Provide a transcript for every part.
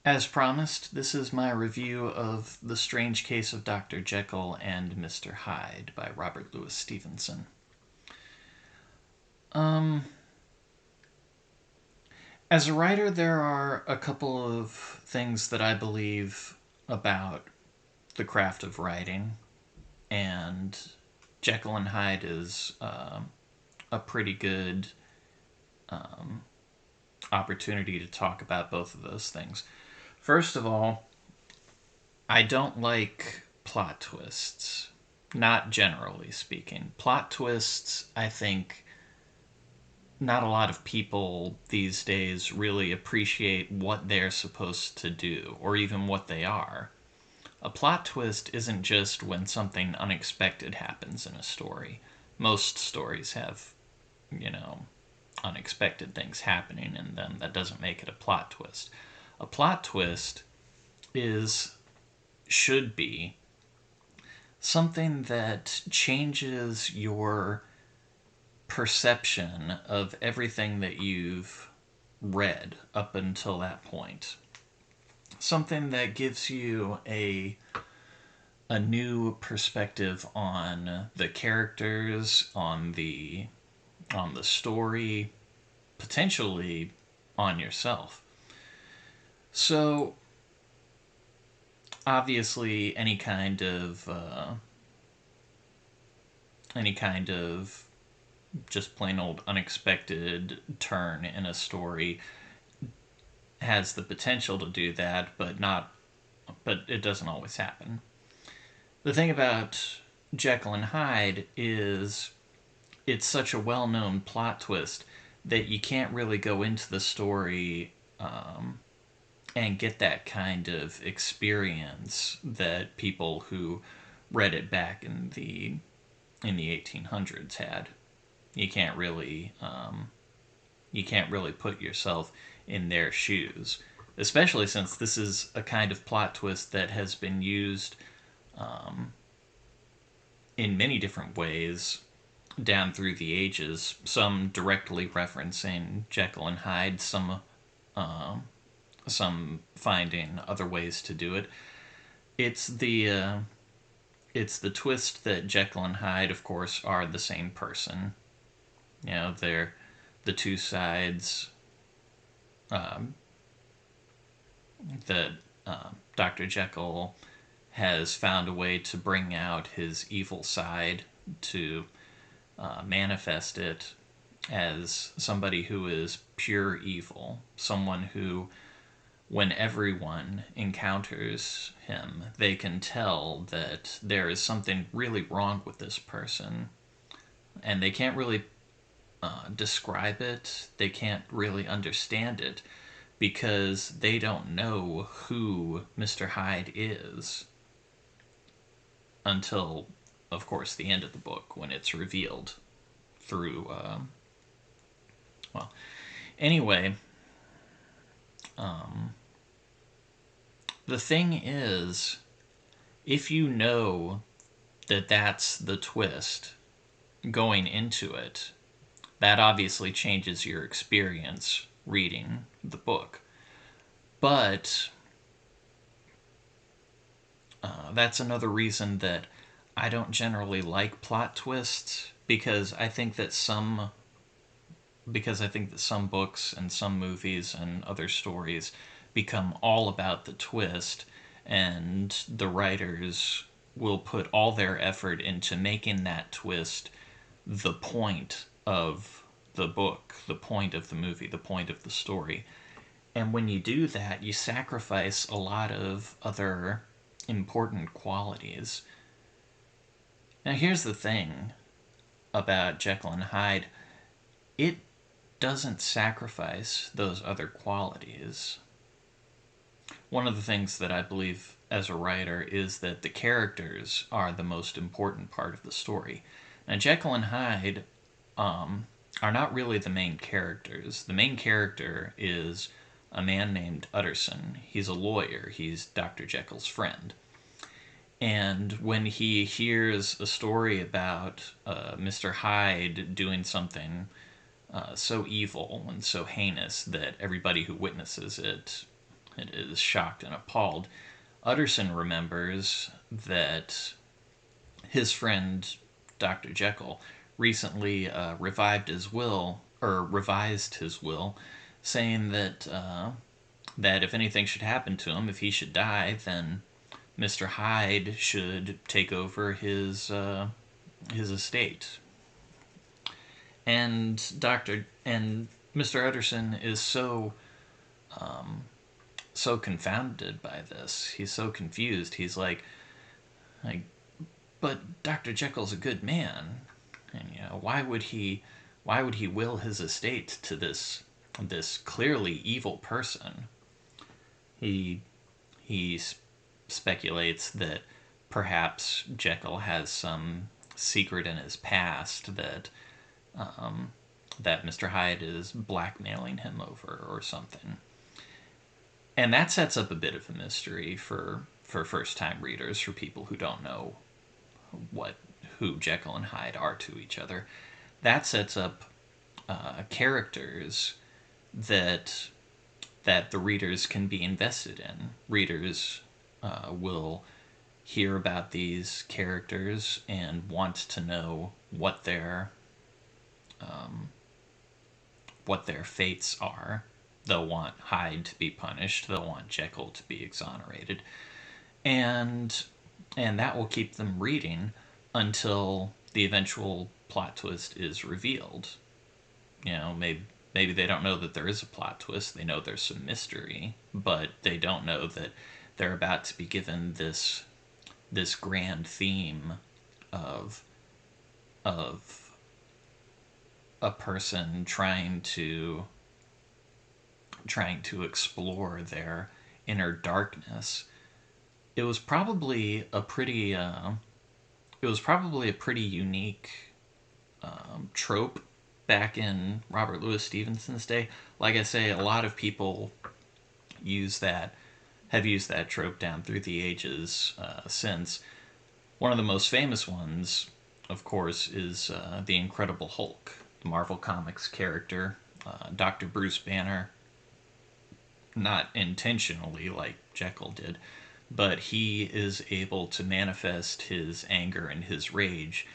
As promised, this is my review of The Strange Case of Dr. Jekyll and Mr. Hyde by Robert Louis Stevenson. Um, as a writer, there are a couple of things that I believe about the craft of writing, and Jekyll and Hyde is a pretty good opportunity to talk about both of those things. First of all, I don't like plot twists. Not generally speaking. Plot twists, I think, not a lot of people these days really appreciate what they're supposed to do, or even what they are. A plot twist isn't just when something unexpected happens in a story. Most stories have, you know, unexpected things happening in them. That doesn't make it a plot twist. A plot twist is, should be, something that changes your perception of everything that you've read up until that point. Something that gives you a new perspective on the characters, on the story, potentially on yourself. So obviously any kind of just plain old unexpected turn in a story has the potential to do that, but it doesn't always happen. The thing about Jekyll and Hyde is it's such a well-known plot twist that you can't really go into the story and get that kind of experience that people who read it back in the 1800s had. You can't really put yourself in their shoes, especially since this is a kind of plot twist that has been used in many different ways down through the ages. Some directly referencing Jekyll and Hyde, some finding other ways to do it. It's the twist that Jekyll and Hyde, of course, are the same person. You know, they're the two sides um, that Dr. Jekyll has found a way to bring out his evil side, to manifest it as somebody who is pure evil, someone who, when everyone encounters him, they can tell that there is something really wrong with this person, and they can't really describe it, they can't really understand it, because they don't know who Mr. Hyde is until, of course, the end of the book, when it's revealed through, well, anyway, the thing is, if you know that that's the twist going into it, that obviously changes your experience reading the book. But that's another reason that I don't generally like plot twists, because I think that some books and some movies and other stories become all about the twist, and the writers will put all their effort into making that twist the point of the book, the point of the movie, the point of the story. And when you do that, you sacrifice a lot of other important qualities. Now, here's the thing about Jekyll and Hyde, it doesn't sacrifice those other qualities. One of the things that I believe as a writer is that the characters are the most important part of the story. Now, Jekyll and Hyde are not really the main characters. The main character is a man named Utterson. He's a lawyer. He's Dr. Jekyll's friend. And when he hears a story about Mr. Hyde doing something so evil and so heinous that everybody who witnesses it it is shocked and appalled. Utterson remembers that his friend Dr. Jekyll recently revised his will, saying that if anything should happen to him, if he should die, then Mr. Hyde should take over his estate. And Mr. Utterson is so confounded by this. He's so confused. He's like, but Dr. Jekyll's a good man, and why would he will his estate to this clearly evil person? He he speculates that perhaps Jekyll has some secret in his past that Mr. Hyde is blackmailing him over or something. And that sets up a bit of a mystery for first time readers, for people who don't know who Jekyll and Hyde are to each other. That sets up characters that the readers can be invested in. Readers will hear about these characters and want to know what their fates are. They'll want Hyde to be punished. They'll want Jekyll to be exonerated, and that will keep them reading until the eventual plot twist is revealed. Maybe they don't know that there is a plot twist. They know there's some mystery, but they don't know that they're about to be given this grand theme of a person trying to explore their inner darkness. It was probably a pretty unique trope back in Robert Louis Stevenson's day. Like I say, a lot of people have used that trope down through the ages since. One of the most famous ones, of course, is the Incredible Hulk, the Marvel Comics character, Dr. Bruce Banner. Not intentionally like Jekyll did, but he is able to manifest his anger and his rage.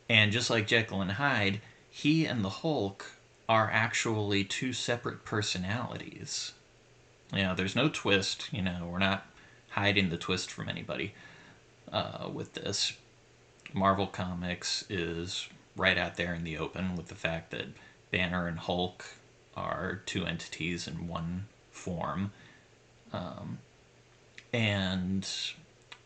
And just like Jekyll and Hyde, he and the Hulk are actually two separate personalities. There's no twist. We're not hiding the twist from anybody with this. Marvel Comics is right out there in the open with the fact that Banner and Hulk are two entities in one form, and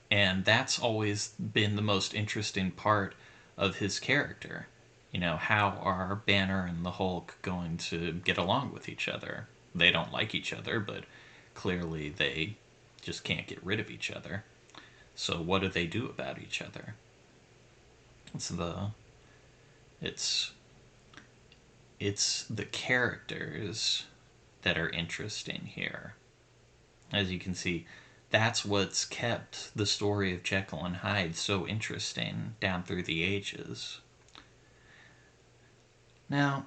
that's always been the most interesting part of his character. How are Banner and the Hulk going to get along with each other? They don't like each other, but clearly they just can't get rid of each other. So what do they do about each other? It's the characters that are interesting here. As you can see, that's what's kept the story of Jekyll and Hyde so interesting down through the ages. Now,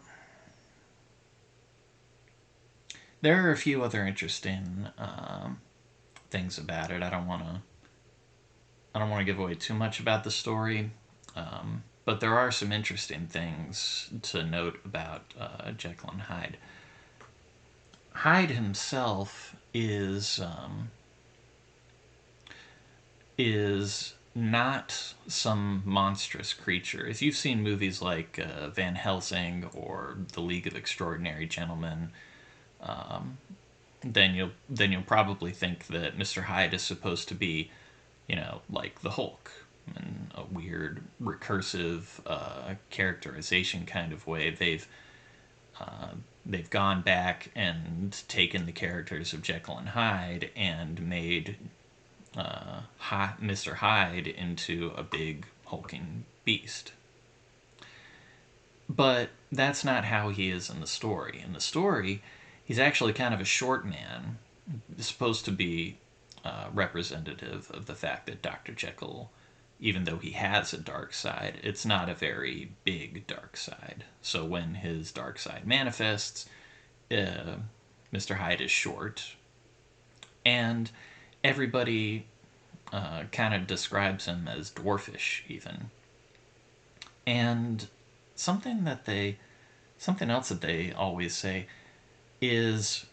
there are a few other interesting things about it. I don't want to give away too much about the story, but there are some interesting things to note about Jekyll and Hyde. Hyde himself is not some monstrous creature. If you've seen movies like Van Helsing or The League of Extraordinary Gentlemen, then you'll probably think that Mr. Hyde is supposed to be, like the Hulk, in a weird recursive characterization kind of way. They've gone back and taken the characters of Jekyll and Hyde and made Mr. Hyde into a big hulking beast. But that's not how he is in the story. In the story, he's actually kind of a short man, supposed to be representative of the fact that Dr. Jekyll, even though he has a dark side, it's not a very big dark side. So when his dark side manifests, Mr. Hyde is short, And everybody kind of describes him as dwarfish, even. And something that they, something else that they always say is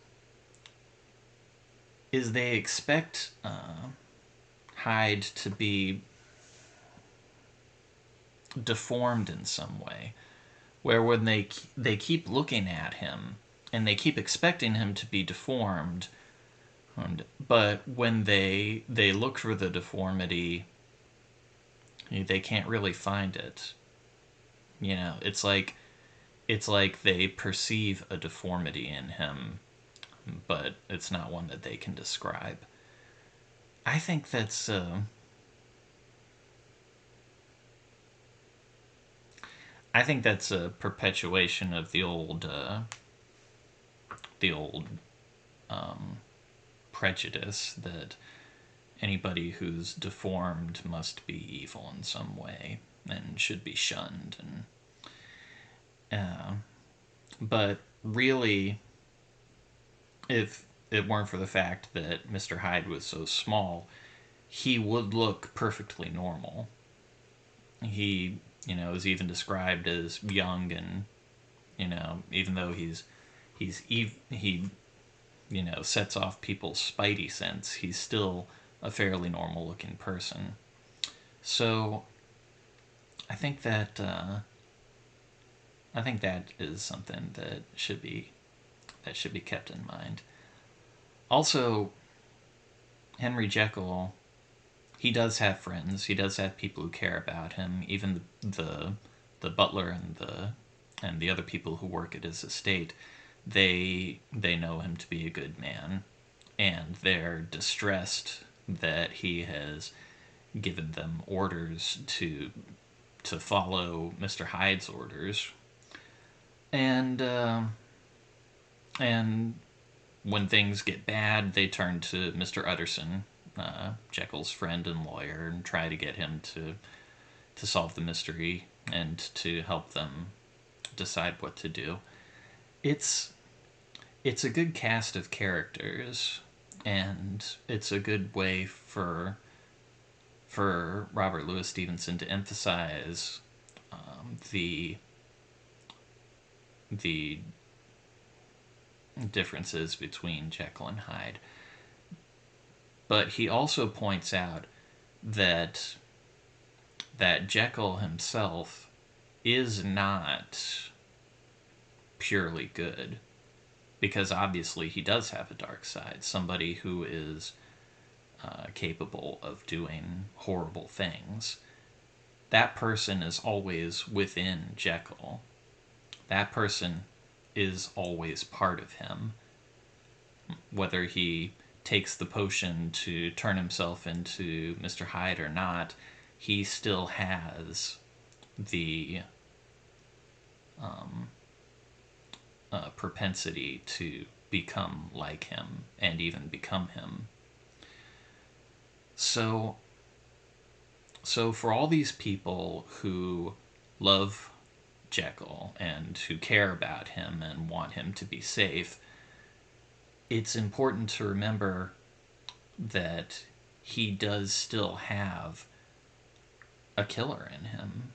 they expect Hyde to be deformed in some way, where when they keep looking at him and they keep expecting him to be deformed, but when they look for the deformity, they can't really find it. It's like they perceive a deformity in him, but it's not one that they can describe. I think that's a perpetuation of the old prejudice that anybody who's deformed must be evil in some way and should be shunned. But really, if it weren't for the fact that Mr. Hyde was so small, he would look perfectly normal. He, is even described as young, and even though he sets off people's spidey sense, he's still a fairly normal looking person. So I think that is something that should be kept in mind. Also, Henry Jekyll, he does have friends. He does have people who care about him. Even the butler and the other people who work at his estate, they know him to be a good man, and they're distressed that he has given them orders to follow Mr. Hyde's orders, and and when things get bad, they turn to Mr. Utterson, Jekyll's friend and lawyer, and try to get him to solve the mystery and to help them decide what to do. It's a good cast of characters, and it's a good way for Robert Louis Stevenson to emphasize the differences between Jekyll and Hyde. But he also points out that Jekyll himself is not purely good, because obviously he does have a dark side. Somebody who is capable of doing horrible things. That person is always within Jekyll. That person is always part of him. Whether he takes the potion to turn himself into Mr. Hyde or not, he still has the propensity to become like him and even become him. So for all these people who love Jekyll and who care about him and want him to be safe, it's important to remember that he does still have a killer in him.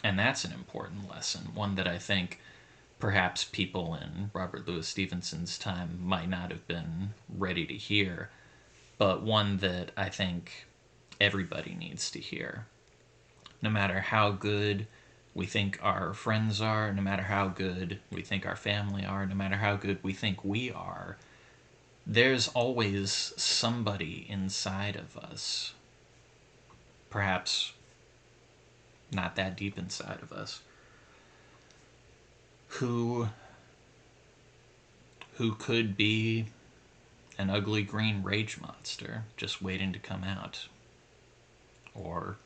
And that's an important lesson, one that I think perhaps people in Robert Louis Stevenson's time might not have been ready to hear, but one that I think everybody needs to hear. No matter how good we think our friends are, no matter how good we think our family are, no matter how good we think we are, there's always somebody inside of us, perhaps not that deep inside of us, who could be an ugly green rage monster just waiting to come out. Or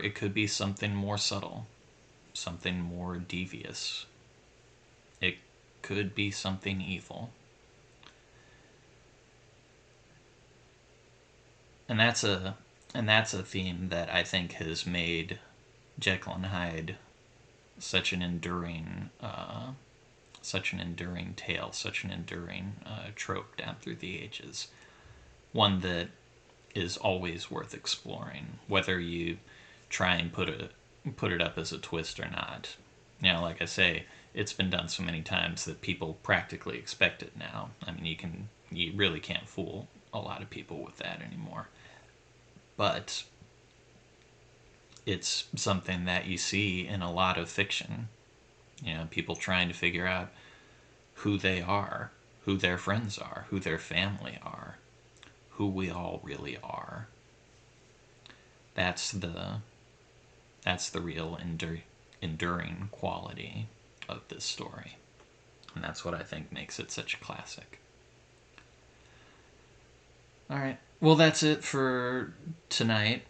it could be something more subtle, something more devious. It could be something evil. And that's a theme that I think has made Jekyll and Hyde such an enduring such an enduring tale, such an enduring trope down through the ages. One that is always worth exploring, whether you try and put it up as a twist or not. Like I say, it's been done so many times that people practically expect it now. I mean, you really can't fool a lot of people with that anymore. But it's something that you see in a lot of fiction. People trying to figure out who they are, who their friends are, who their family are, who we all really are. That's the real enduring quality of this story. And that's what I think makes it such a classic. All right. Well, that's it for tonight.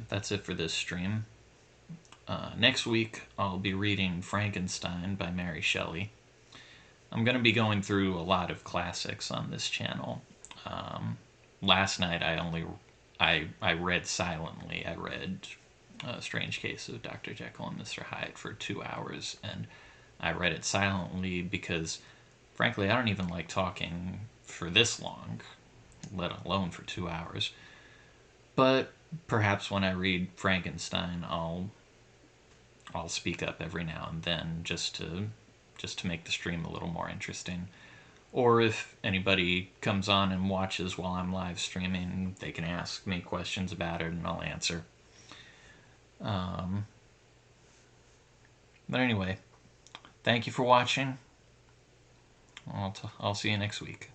That's it for this stream. Next week, I'll be reading Frankenstein by Mary Shelley. I'm going to be going through a lot of classics on this channel. Last night, I read silently. I read A Strange Case of Dr. Jekyll and Mr. Hyde for 2 hours, and I read it silently because, frankly, I don't even like talking for this long, let alone for 2 hours. But perhaps when I read Frankenstein, I'll speak up every now and then just to make the stream a little more interesting. Or if anybody comes on and watches while I'm live streaming, they can ask me questions about it and I'll answer. But anyway, thank you for watching. I'll see you next week.